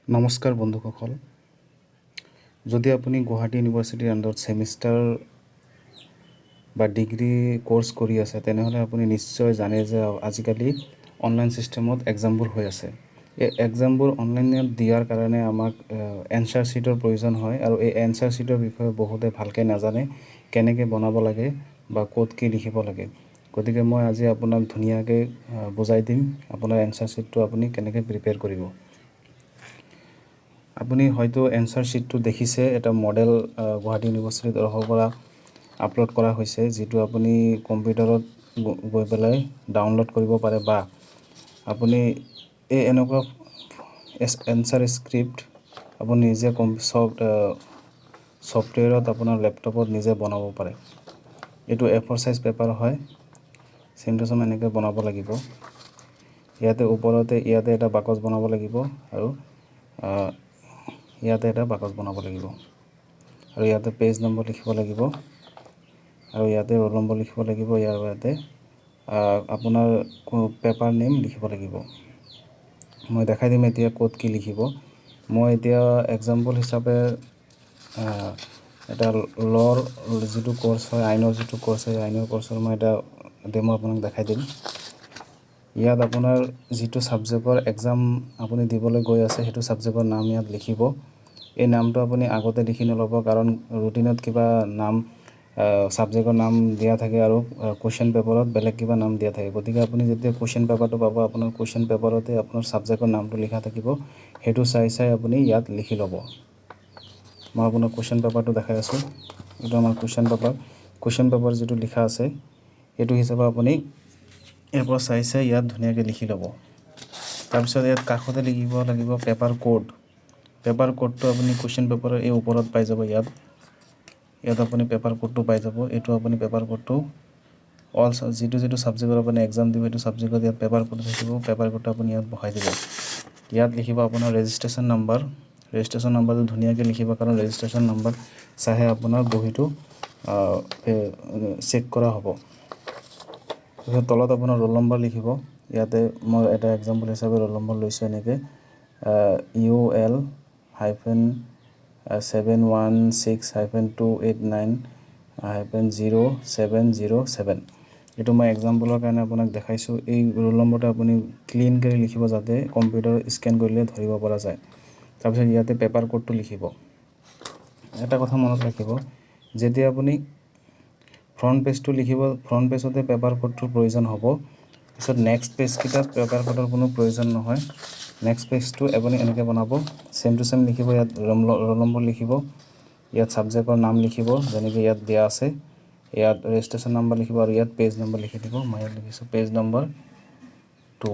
নমস্কাৰ বন্ধুসকল, যদি আপুনি গুৱাহাটী ইউনিভাৰ্চিটিৰ আণ্ডাৰত ছেমিষ্টাৰ বা ডিগ্ৰী কোৰ্চ কৰি আছে তেনেহ'লে আপুনি নিশ্চয় জানে যে আজিকালি অনলাইন ছিষ্টেমত এক্সামবোৰ হৈ আছে। এই এক্সামবোৰ অনলাইনত দিয়াৰ কাৰণে আমাক এনচাৰ শ্বীটৰ প্ৰয়োজন হয় আৰু এই এনচাৰ শ্বীটৰ বিষয়ে বহুতে ভালকৈ নাজানে, কেনেকৈ বনাব লাগে বা ক'ত কি লিখিব লাগে। গতিকে মই আজি আপোনাক ধুনীয়াকৈ বুজাই দিম আপোনাৰ এনচাৰ শ্বীটটো আপুনি কেনেকৈ প্ৰিপেয়াৰ কৰিব। আপুনি হয়তো এনচাৰ শ্বীটটো দেখিছে, এটা মডেল গুৱাহাটী ইউনিভাৰ্চিটিৰ তৰফৰ পৰা আপলোড কৰা হৈছে, যিটো আপুনি কম্পিউটাৰত গৈ পেলাই ডাউনলোড কৰিব পাৰে বা আপুনি এই এনেকুৱা এনচাৰ স্ক্ৰিপ্ট আপুনি নিজে ছফ্টৱেৰত আপোনাৰ লেপটপত নিজে বনাব পাৰে। এইটো A4 সাইজ পেপাৰ হয়, চেম টু চেম এনেকৈ বনাব লাগিব। ইয়াতে ওপৰতে ইয়াতে এটা বাকচ বনাব লাগিব আৰু ইয়াতে এটা বাকচ বনাব লাগিব আৰু ইয়াতে পেজ নম্বৰ লিখিব লাগিব আৰু ইয়াতে ৰোল নম্বৰ লিখিব লাগিব। ইয়াতে আপোনাৰ পেপাৰ নেম লিখিব লাগিব। মই দেখাই দিম এতিয়া ক'ত কি লিখিব। মই এতিয়া এক্সাম্পল হিচাপে এটা লৰ যিটো কোৰ্চ হয়, আইনৰ যিটো কোৰ্চ হয়, আইনৰ কোৰ্চৰ মই এটা ডেমো আপোনাক দেখাই দিম। ইয়াত আপোনাৰ যিটো ছাবজেক্টৰ এক্সাম আপুনি দিবলৈ গৈ আছে সেইটো ছাবজেক্টৰ নাম ইয়াত লিখিব। এই নামটো আপুনি আগতে লিখি নল'ব, কাৰণ ৰুটিনত কিবা নাম ছাবজেক্টৰ নাম দিয়া থাকে আৰু কুৱেশ্যন পেপাৰত বেলেগ কিবা নাম দিয়া থাকে। গতিকে আপুনি যেতিয়া কুৱেশ্যন পেপাৰটো পাব, আপোনাৰ কুৱেশ্যন পেপাৰতে আপোনাৰ ছাবজেক্টৰ নামটো লিখা থাকিব। সেইটো চাই আপুনি ইয়াত লিখি ল'ব। মই আপোনাক কুৱেশ্যন পেপাৰটো দেখাই আছোঁ। এইটো আমাৰ কুৱেশ্যন পেপাৰ যিটো লিখা আছে সেইটো হিচাপে আপুনি ইয়াৰ পৰা চাই ইয়াত ধুনীয়াকৈ লিখি ল'ব। তাৰপিছত ইয়াত কাষতে লিখিব লাগিব পেপাৰ কোডটো আপুনি কুৱেশ্যন পেপাৰৰ এই ওপৰত পাই যাব। ইয়াত আপুনি পেপাৰ কোডটো পাই যাব। এইটো আপুনি পেপাৰ কোডটো যিটো ছাবজেক্টৰ আপুনি এক্সাম দিব সেইটো ছাবজেক্টত ইয়াত পেপাৰ কোড থাকিব। পেপাৰ কোডটো আপুনি ইয়াত বহাই দিব। ইয়াত লিখিব আপোনাৰ ৰেজিষ্ট্ৰেশ্যন নাম্বাৰটো ধুনীয়াকৈ লিখিব, কাৰণ ৰেজিষ্ট্ৰেশ্যন নাম্বাৰ চাইহে আপোনাৰ বহীটো চেক কৰা হ'ব। তাৰপিছত তলত আপোনাৰ ৰোল নম্বৰ লিখিব। ইয়াতে মই এটা এক্সাম্পল হিচাপে ৰোল নম্বৰ লৈছোঁ, এনেকৈ UL-716-289-0707। এইটো মই এক্সাম্পলৰ কাৰণে আপোনাক দেখাইছোঁ। এই ৰোল নম্বৰটো আপুনি ক্লিন কৰি লিখিব, যাতে কম্পিউটাৰ স্কেন কৰিলে ধৰিব পৰা যায়। তাৰপিছত ইয়াতে পেপাৰ কোডটো লিখিব। এটা কথা মনত ৰাখিব, যেতিয়া আপুনি ফ্ৰণ্ট পেজটো লিখিব, ফ্ৰণ্ট পেজতে পেপাৰ কোডটোৰ প্ৰয়োজন হ'ব। পিছত নেক্সট পেজকেইটাত পেপাৰ কোডৰ কোনো প্ৰয়োজন নহয়। নেক্সট পেজটো আপুনি এনেকৈ বনাব, চেম টু চেম লিখিব। ইয়াত ৰোল নম্বৰ লিখিব, ইয়াত ছাবজেক্টৰ নাম লিখিব যেনেকৈ ইয়াত দিয়া আছে, ইয়াত ৰেজিষ্ট্ৰেশ্যন নাম্বাৰ লিখিব আৰু ইয়াত পেজ নম্বৰ লিখি দিব। মই ইয়াত লিখিছোঁ পেজ নম্বৰ 2।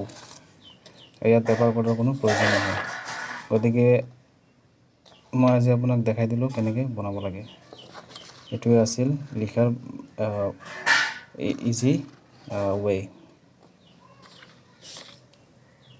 ইয়াত পেপাৰ কোডৰ কোনো প্ৰয়োজন নহয়। গতিকে মই আজি আপোনাক দেখাই দিলোঁ কেনেকৈ বনাব লাগে। এইটোৱে আছিল লিখাৰ ইজি ৱে।